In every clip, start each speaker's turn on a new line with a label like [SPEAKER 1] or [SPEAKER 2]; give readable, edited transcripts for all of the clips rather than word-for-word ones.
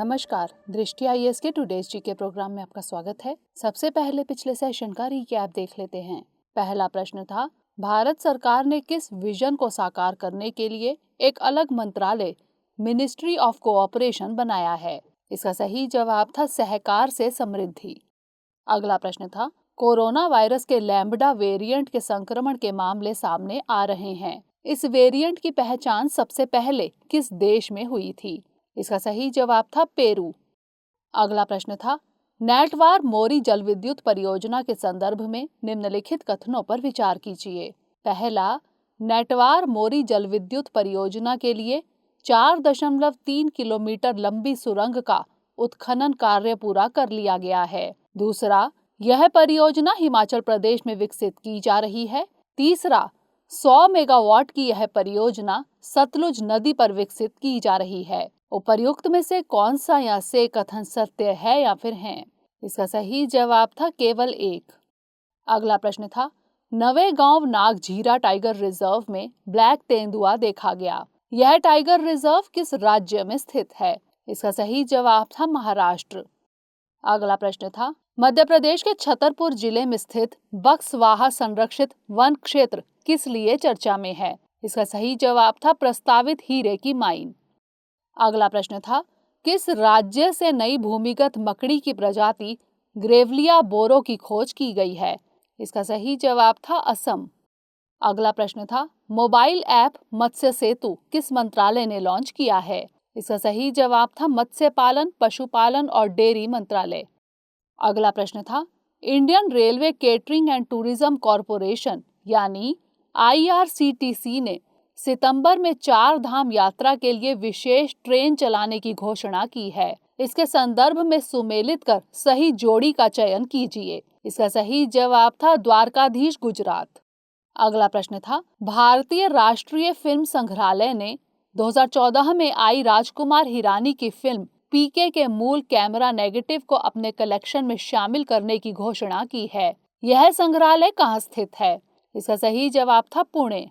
[SPEAKER 1] नमस्कार, दृष्टि आईएएस के टुडेज जीके प्रोग्राम में आपका स्वागत है। सबसे पहले पिछले सेशन का रिकैप देख लेते हैं। पहला प्रश्न था, भारत सरकार ने किस विजन को साकार करने के लिए एक अलग मंत्रालय मिनिस्ट्री ऑफ कोऑपरेशन बनाया है? इसका सही जवाब था सहकार से समृद्धि। अगला प्रश्न था, कोरोना वायरस के लैम्बडा वेरिएंट के संक्रमण के मामले सामने आ रहे हैं। इस वेरिएंट की पहचान सबसे पहले किस देश में हुई थी? इसका सही जवाब था पेरू। अगला प्रश्न था, नेटवार मोरी जलविद्युत परियोजना के संदर्भ में निम्नलिखित कथनों पर विचार कीजिए। पहला, नेटवार मोरी जलविद्युत परियोजना के लिए 4.3 किलोमीटर लंबी सुरंग का उत्खनन कार्य पूरा कर लिया गया है। दूसरा, यह परियोजना हिमाचल प्रदेश में विकसित की जा रही है। तीसरा, 100 मेगावाट की यह परियोजना सतलुज नदी पर विकसित की जा रही है। उपर्युक्त में से कौन सा या से कथन सत्य है या फिर है? इसका सही जवाब था केवल एक। अगला प्रश्न था, नवेगांव नागझीरा टाइगर रिजर्व में ब्लैक तेंदुआ देखा गया। यह टाइगर रिजर्व किस राज्य में स्थित है? इसका सही जवाब था महाराष्ट्र। अगला प्रश्न था, मध्य प्रदेश के छतरपुर जिले में स्थित बक्सवाहा संरक्षित वन क्षेत्र किस लिए चर्चा में है? इसका सही जवाब था प्रस्तावित हीरे की माइन। अगला प्रश्न था, किस राज्य से नई भूमिगत मकड़ी की प्रजाति ग्रेवलिया बोरो की खोज की गई है? इसका सही जवाब था असम। अगला प्रश्न था, मोबाइल ऐप मत्स्य सेतु किस मंत्रालय ने लॉन्च किया है? इसका सही जवाब था मत्स्य पालन, पशुपालन और डेयरी मंत्रालय। अगला प्रश्न था, Indian railway catering and tourism corporation यानी IRCTC ने सितंबर में 4 धाम यात्रा के लिए विशेष ट्रेन चलाने की घोषणा की है। इसके संदर्भ में सुमेलित कर सही जोड़ी का चयन कीजिए। इसका सही जवाब था द्वारकाधीश गुजरात। अगला प्रश्न था, भारतीय राष्ट्रीय फिल्म संग्रहालय ने 2014 में आई राजकुमार हिरानी की फिल्म पीके के मूल कैमरा नेगेटिव को अपने कलेक्शन में शामिल करने की घोषणा की है। यह संग्रहालय कहाँ स्थित है? इसका सही जवाब था पुणे।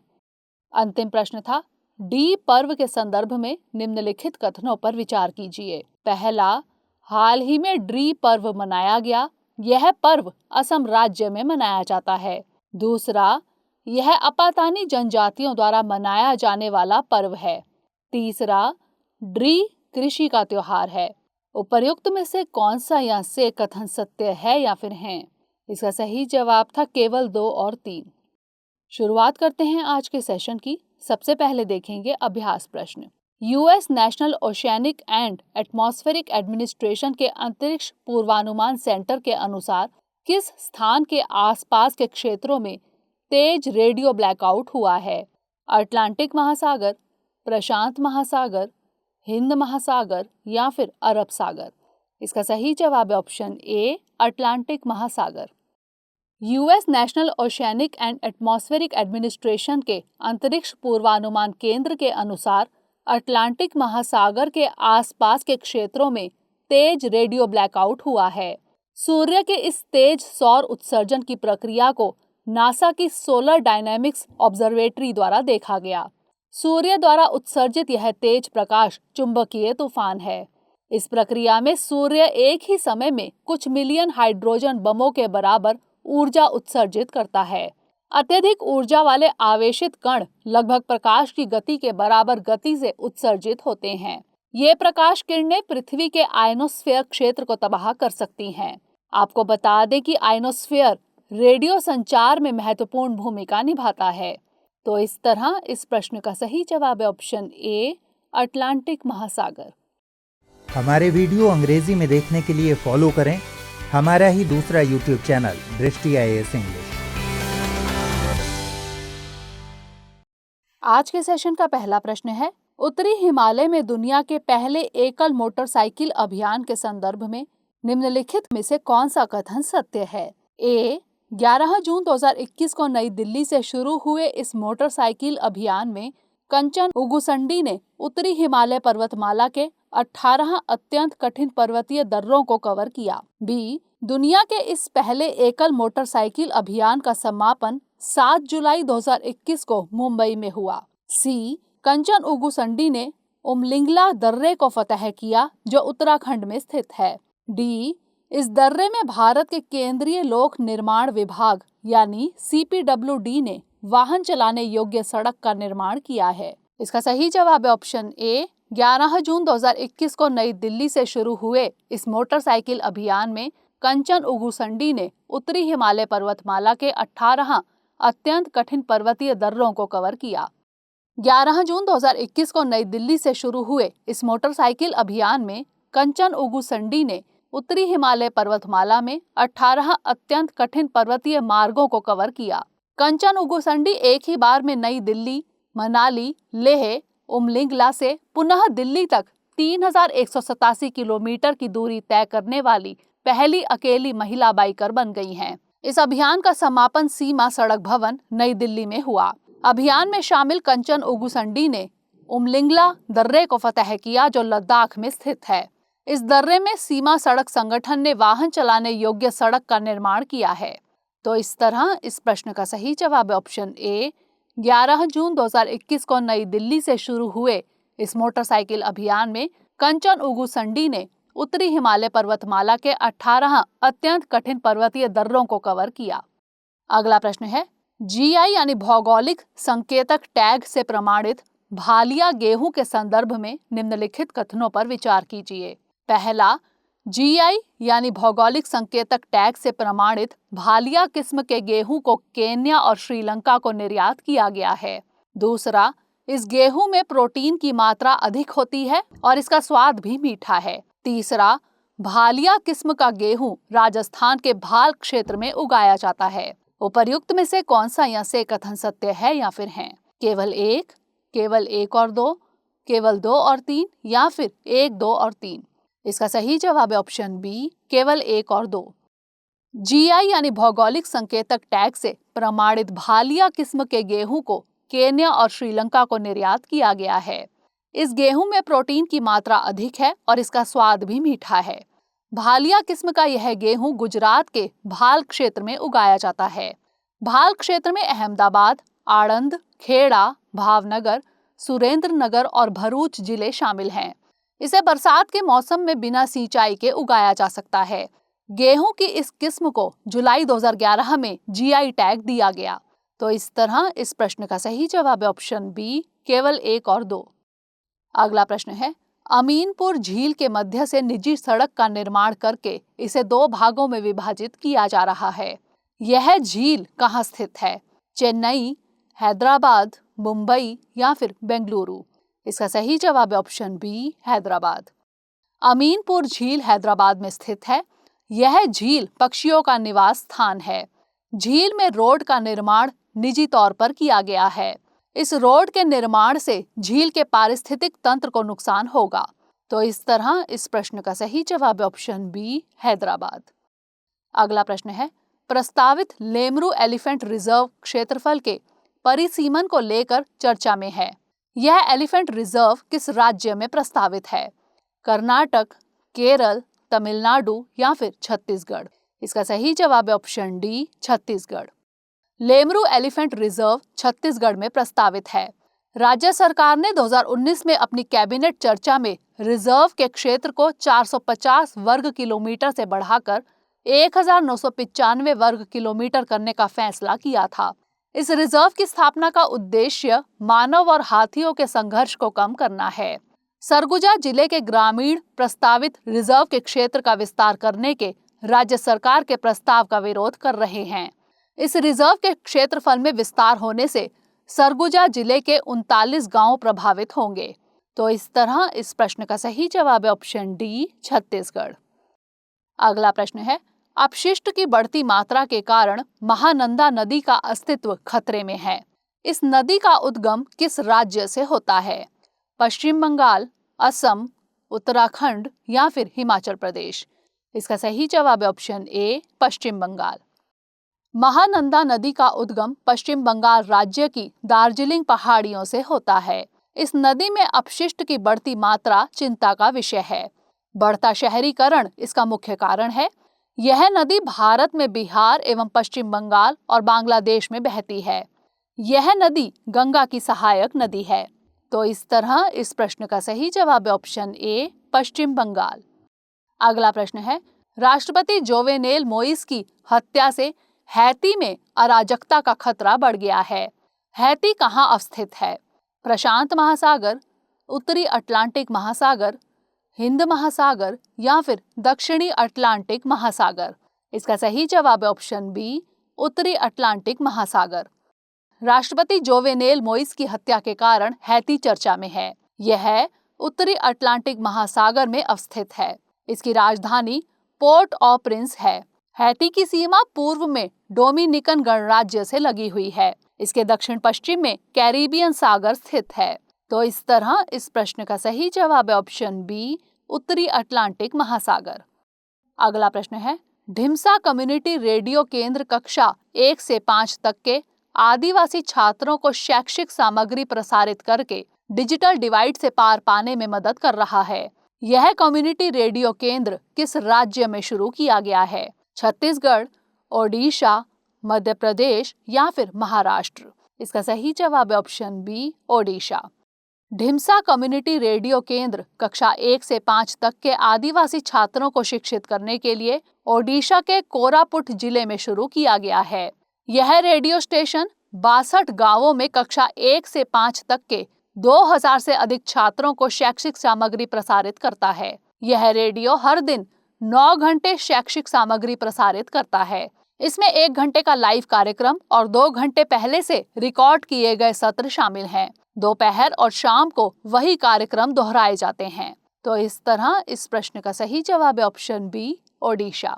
[SPEAKER 1] अंतिम प्रश्न था, डी पर्व के संदर्भ में निम्नलिखित कथनों पर विचार कीजिए। पहला, हाल ही में डी पर्व मनाया गया। यह पर्व असम राज्य में मनाया जाता है। दूसरा, यह अपातानी जनजातियों द्वारा मनाया जाने वाला पर्व है। तीसरा, डी कृषि का त्योहार है। उपर्युक्त में से कौन सा या से कथन सत्य है या फिर है? इसका सही जवाब था केवल 2 और 3। शुरुआत करते हैं आज के सेशन की। सबसे पहले देखेंगे अभ्यास प्रश्न। US national oceanic and atmospheric administration के अंतरिक्ष पूर्वानुमान सेंटर के अनुसार किस स्थान के आसपास के क्षेत्रों में तेज रेडियो ब्लैकआउट हुआ है? अटलांटिक महासागर, प्रशांत महासागर, हिंद महासागर या फिर अरब सागर? इसका सही जवाब है ऑप्शन ए, अटलांटिक महासागर। US national oceanic and atmospheric administration के अंतरिक्ष पूर्वानुमान केंद्र के अनुसार अटलांटिक महासागर के आसपास के क्षेत्रों में तेज रेडियो ब्लैकआउट हुआ है। सूर्य के इस तेज सौर उत्सर्जन की प्रक्रिया को नासा की सोलर डायनेमिक्स ऑब्जर्वेटरी द्वारा देखा गया। सूर्य द्वारा उत्सर्जित यह तेज प्रकाश चुंबकीय तूफान है। इस प्रक्रिया में सूर्य एक ही समय में कुछ मिलियन हाइड्रोजन बमों के बराबर ऊर्जा उत्सर्जित करता है। अत्यधिक ऊर्जा वाले आवेशित कण लगभग प्रकाश की गति के बराबर गति से उत्सर्जित होते हैं। ये प्रकाश किरणें पृथ्वी के आयनोस्फीयर क्षेत्र को तबाह कर सकती हैं। आपको बता दें कि आयनोस्फीयर रेडियो संचार में महत्वपूर्ण भूमिका निभाता है। तो इस तरह इस प्रश्न का सही जवाब है ऑप्शन ए, अटलांटिक महासागर।
[SPEAKER 2] हमारे वीडियो अंग्रेजी में देखने के लिए फॉलो करें हमारा ही दूसरा YouTube चैनल दृष्टि IAS इंग्लिश।
[SPEAKER 1] आज के सेशन का पहला प्रश्न है, उत्तरी हिमालय में दुनिया के पहले एकल मोटरसाइकिल अभियान के संदर्भ में निम्नलिखित में से कौन सा कथन सत्य है? ए, 11 जून 2021 को नई दिल्ली से शुरू हुए इस मोटरसाइकिल अभियान में कंचन उगुसंडी ने उत्तरी हिमालय पर्वतमाला के 18 अत्यंत कठिन पर्वतीय दर्रों को कवर किया। बी, दुनिया के इस पहले एकल मोटरसाइकिल अभियान का समापन 7 जुलाई 2021 को मुंबई में हुआ। सी, कंचन उगुसंडी ने उमलिंगला दर्रे को फतह किया जो उत्तराखंड में स्थित है? डी. इस दर्रे में भारत के केंद्रीय लोक निर्माण विभाग यानी CPWD ने वाहन चलाने योग्य सड़क का निर्माण किया है? इसका सही जवाब है ऑप्शन ए. 11 जून 2021 को नई दिल्ली से शुरू हुए इस मोटरसाइकिल अभियान में कंचन उगुसंडी ने उत्तरी हिमालय पर्वतमाला के 18 अत्यंत कठिन पर्वतीय दर्रों को कवर किया। 11 जून 2021 को नई दिल्ली से शुरू हुए इस मोटरसाइकिल अभियान में कंचन उगुसंडी ने उत्तरी हिमालय पर्वतमाला में 18 अत्यंत कठिन पर्वतीय मार्गों को कवर किया। कंचन उगुसंडी एक ही बार में नई दिल्ली, मनाली, लेह, उमलिंगला से पुनः दिल्ली तक 3187 किलोमीटर की दूरी तय करने वाली पहली अकेली महिला बाइकर बन गई हैं। इस अभियान का समापन सीमा सड़क भवन नई दिल्ली में हुआ। अभियान में शामिल कंचन उगुसंडी ने उमलिंगला दर्रे को फतह किया जो लद्दाख में स्थित है। इस दर्रे में सीमा सड़क संगठन ने वाहन चलाने योग्य सड़क का निर्माण किया है। तो इस तरह इस प्रश्न का सही जवाब है ऑप्शन ए. 11 जून 2021 को नई दिल्ली से शुरू हुए इस मोटरसाइकिल अभियान में कंचन उगुसंडी ने उत्तरी हिमालय पर्वतमाला के 18 अत्यंत कठिन पर्वतीय दर्रों को कवर किया। अगला प्रश्न है, GI यानी भौगोलिक संकेतक टैग से प्रमाणित भालिया गेहूं के संदर्भ में निम्नलिखित कथनों पर विचार कीजिए। पहला, GI यानी भौगोलिक संकेतक टैग से प्रमाणित भालिया किस्म के गेहूं को केन्या और श्रीलंका को निर्यात किया गया है। दूसरा, इस गेहूं में प्रोटीन की मात्रा अधिक होती है और इसका स्वाद भी मीठा है। तीसरा, भालिया किस्म का गेहूं राजस्थान के भाल क्षेत्र में उगाया जाता है। उपर्युक्त में से कौन सा या से कथन सत्य है या फिर हैं? केवल एक, केवल 1 और 2, केवल 2 और 3 या फिर 1, 2 और 3? इसका सही जवाब है ऑप्शन बी, केवल 1 और 2। GI यानी भौगोलिक संकेतक टैग से प्रमाणित भालिया किस्म के गेहूं को केन्या और श्रीलंका को निर्यात किया गया है। इस गेहूं में प्रोटीन की मात्रा अधिक है और इसका स्वाद भी मीठा है। भालिया किस्म का यह गेहूं गुजरात के भाल क्षेत्र में उगाया जाता है। भाल क्षेत्र में अहमदाबाद, आणंद, खेड़ा, भावनगर, सुरेंद्रनगर और भरूच जिले शामिल हैं। इसे बरसात के मौसम में बिना सिंचाई के उगाया जा सकता है। गेहूं की इस किस्म को जुलाई 2011 में GI टैग दिया गया। तो इस तरह इस प्रश्न का सही जवाब है ऑप्शन बी, केवल 1 और 2। अगला प्रश्न है, अमीनपुर झील के मध्य से निजी सड़क का निर्माण करके इसे 2 भागों में विभाजित किया जा रहा है। यह झील कहाँ स्थित है? चेन्नई, हैदराबाद, मुंबई या फिर बेंगलुरु? इसका सही जवाब है ऑप्शन बी, हैदराबाद। अमीनपुर झील हैदराबाद में स्थित है। यह झील पक्षियों का निवास स्थान है। झील में रोड का निर्माण निजी तौर पर किया गया है। इस रोड के निर्माण से झील के पारिस्थितिक तंत्र को नुकसान होगा। तो इस तरह इस प्रश्न का सही जवाब है ऑप्शन बी, हैदराबाद। अगला प्रश्न है, प्रस्तावित लेमरू एलिफेंट रिजर्व क्षेत्रफल के परिसीमन को लेकर चर्चा में है। यह एलिफेंट रिजर्व किस राज्य में प्रस्तावित है? कर्नाटक, केरल, तमिलनाडु या फिर छत्तीसगढ़? इसका सही जवाब है option D, Chhattisgarh. Lemru elephant reserve Chhattisgarh में प्रस्तावित है। राज्य सरकार ने 2019 में अपनी कैबिनेट चर्चा में रिजर्व के क्षेत्र को 450 वर्ग किलोमीटर से बढ़ाकर 1995 वर्ग किलोमीटर करने का फैसला किया था। इस रिजर्व की स्थापना का उद्देश्य मानव और हाथियों के संघर्ष को कम करना है। सरगुजा जिले के ग्रामीण प्रस्तावित रिजर्व के क्षेत्र का विस्तार करने के राज्य सरकार के प्रस्ताव का विरोध कर रहे हैं। इस रिजर्व के क्षेत्रफल में विस्तार होने से सरगुजा जिले के 39 गांव प्रभावित होंगे। तो इस तरह इस प्रश्न का सही जवाब है ऑप्शन डी, छत्तीसगढ़। अगला प्रश्न है, अपशिष्ट की बढ़ती मात्रा के कारण महानंदा नदी का अस्तित्व खतरे में है। इस नदी का उद्गम किस राज्य से होता है? पश्चिम बंगाल, असम, उत्तराखंड या फिर हिमाचल प्रदेश? इसका सही जवाब है ऑप्शन ए, पश्चिम बंगाल। महानंदा नदी का उद्गम पश्चिम बंगाल राज्य की दार्जिलिंग पहाड़ियों से होता है। इस नदी में अपशिष्ट की बढ़ती मात्रा चिंता का विषय है। बढ़ता शहरीकरण इसका मुख्य कारण है। यह नदी भारत में बिहार एवं पश्चिम बंगाल और बांग्लादेश में बहती है। यह नदी गंगा की सहायक नदी है। तो इस तरह इस प्रश्न का सही जवाब है ऑप्शन ए, पश्चिम बंगाल। अगला प्रश्न है, राष्ट्रपति जोवेनेल मोइस की हत्या से हैती में अराजकता का खतरा बढ़ गया है। हैती कहाँ अवस्थित है? प्रशांत महासागर, उत्तरी अटलांटिक महासागर, हिंद महासागर या फिर दक्षिणी अटलांटिक महासागर? इसका सही जवाब है ऑप्शन बी, उत्तरी अटलांटिक महासागर। राष्ट्रपति जोवेनेल मोइस की हत्या के कारण हैती चर्चा में है। यह उत्तरी अटलांटिक महासागर में अवस्थित है। इसकी राजधानी पोर्ट ऑ प्रिंस है। हैती की सीमा पूर्व में डोमिनिकन गणराज्य से लगी हुई है। इसके दक्षिण पश्चिम में कैरिबियन सागर स्थित है। तो इस तरह इस प्रश्न का सही जवाब है ऑप्शन बी, उत्तरी अटलांटिक महासागर। अगला प्रश्न है, ढिमसा कम्युनिटी रेडियो केंद्र कक्षा 1 से 5 तक के आदिवासी छात्रों को शैक्षिक सामग्री प्रसारित करके डिजिटल डिवाइड से पार पाने में मदद कर रहा है। यह कम्युनिटी रेडियो केंद्र किस राज्य में शुरू किया गया है? छत्तीसगढ़, ओडिशा, मध्य प्रदेश या फिर महाराष्ट्र? इसका सही जवाब है option B, Odisha. Dhimsa community radio केंद्र कक्षा 1 से 5 तक के आदिवासी छात्रों को शिक्षित करने के लिए ओडिशा के कोरापुट जिले में शुरू किया गया है। यह रेडियो स्टेशन 62 गांवों में कक्षा 1 से 5 तक के 2000 से अधिक छात्रों को शैक्षिक सामग्री प्रसारित करता है। यह रेडियो हर दिन 9 घंटे शैक्षिक सामग्री प्रसारित करता है। इसमें 1 घंटे का लाइव कार्यक्रम और 2 घंटे पहले से रिकॉर्ड किए गए सत्र शामिल हैं। दोपहर और शाम को वही कार्यक्रम दोहराए जाते हैं। तो इस तरह इस प्रश्न का सही जवाब है ऑप्शन बी, ओडिशा।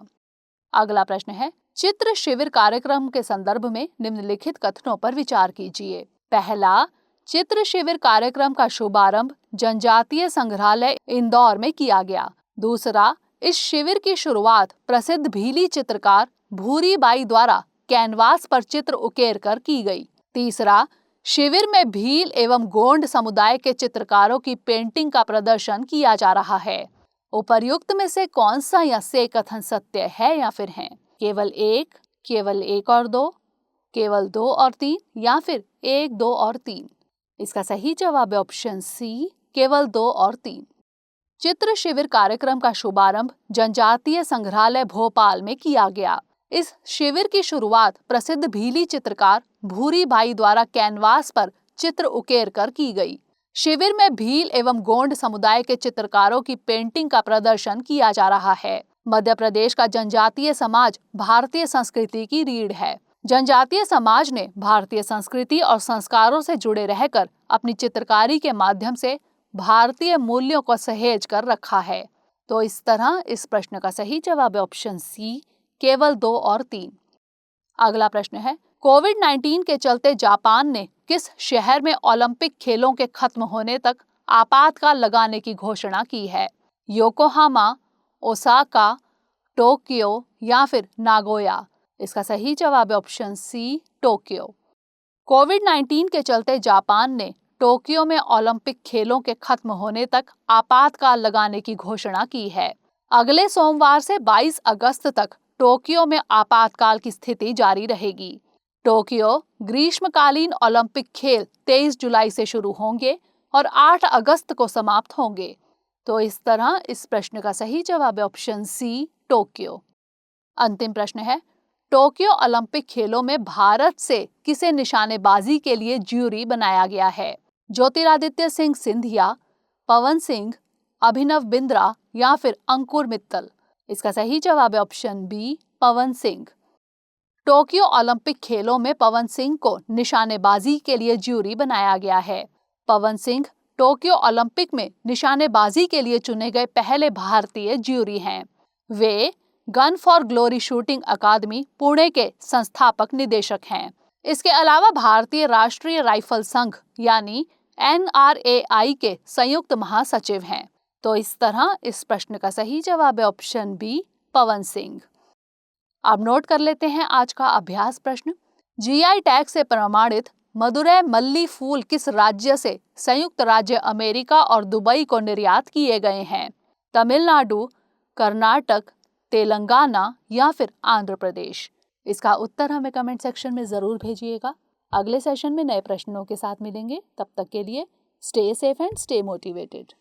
[SPEAKER 1] अगला प्रश्न है, चित्र शिविर कार्यक्रम के संदर्भ में निम्नलिखित कथनों पर विचार कीजिए। पहला, चित्र शिविर कार्यक्रम का शुभारंभ जनजातीय संग्रहालय इंदौर में किया गया। दूसरा, इस शिविर की शुरुआत प्रसिद्ध भीली चित्रकार भूरी बाई द्वारा कैनवास पर चित्र उकेर कर की गई। तीसरा, शिविर में भील एवं गोंड समुदाय के चित्रकारों की पेंटिंग का प्रदर्शन किया जा रहा है। उपर्युक्त में से कौन सा या से कथन सत्य है या फिर है? केवल एक और दो, केवल 2 और 3 या फिर 1, 2 और 3? इसका सही जवाब है ऑप्शन सी, केवल 2 और 3। चित्र शिविर कार्यक्रम का शुभारंभ जनजातीय संग्रहालय भोपाल में किया गया। इस शिविर की शुरुआत प्रसिद्ध भीली चित्रकार भूरी बाई द्वारा कैनवास पर चित्र उकेर कर की गई। शिविर में भील एवं गोंड समुदाय के चित्रकारों की पेंटिंग का प्रदर्शन किया जा रहा है। मध्य प्रदेश का जनजातीय समाज भारतीय संस्कृति की रीढ़ है। जनजातीय समाज ने भारतीय संस्कृति और संस्कारों से जुड़े रहकर अपनी चित्रकारी के माध्यम से भारतीय मूल्यों को सहेज कर रखा है। तो इस तरह इस प्रश्न का सही जवाब है ऑप्शन सी, केवल 2 और 3। अगला प्रश्न है, कोविड-19 के चलते जापान ने किस शहर में ओलंपिक खेलों के खत्म होने तक आपातकाल लगाने की घोषणा की है? योकोहामा, ओसाका, टोक्यो या फिर नागोया? इसका सही जवाब है ऑप्शन सी, टोक्यो। कोविड-19 के चलते जापान ने टोक्यो में ओलंपिक खेलों के खत्म होने तक आपातकाल लगाने की घोषणा की है। अगले सोमवार से 22 अगस्त तक टोक्यो में आपातकाल की स्थिति जारी रहेगी। टोक्यो ग्रीष्मकालीन ओलंपिक खेल 23 जुलाई से शुरू होंगे और 8 अगस्त को समाप्त होंगे। तो इस तरह इस प्रश्न का सही जवाब है ऑप्शन सी, टोक्यो। अंतिम प्रश्न है, टोक्यो ओलंपिक खेलों में भारत से किसे निशानेबाजी के लिए ज्यूरी बनाया गया है? ज्योतिरादित्य सिंह सिंधिया, पवन सिंह, अभिनव बिंद्रा या फिर अंकुर मित्तल? इसका सही जवाब है option B, Pawan Singh. Tokyo Olympic खेलों में पवन सिंह को निशानेबाजी के लिए ज्यूरी बनाया गया है। पवन सिंह टोक्यो ओलंपिक में निशानेबाजी के लिए चुने गए पहले भारतीय ज्यूरी हैं। वे गन फॉर ग्लोरी शूटिंग अकादमी पुणे के संस्थापक निदेशक हैं। इसके अलावा भारतीय राष्ट्रीय राइफल संघ यानी NRAI के संयुक्त महासचिव हैं। तो इस तरह इस प्रश्न का सही जवाब है ऑप्शन बी, पवन सिंह। अब नोट कर लेते हैं आज का अभ्यास प्रश्न। GI टैग से प्रमाणित मदुरै मल्ली फूल किस राज्य से संयुक्त राज्य अमेरिका और दुबई को निर्यात किए गए हैं? तमिलनाडु, कर्नाटक, तेलंगाना या फिर आंध्र प्रदेश? इसका उत्तर हमें कमेंट सेक्शन में जरूर भेजिएगा। अगले सेशन में नए प्रश्नों के साथ मिलेंगे। तब तक के लिए Stay safe and stay motivated.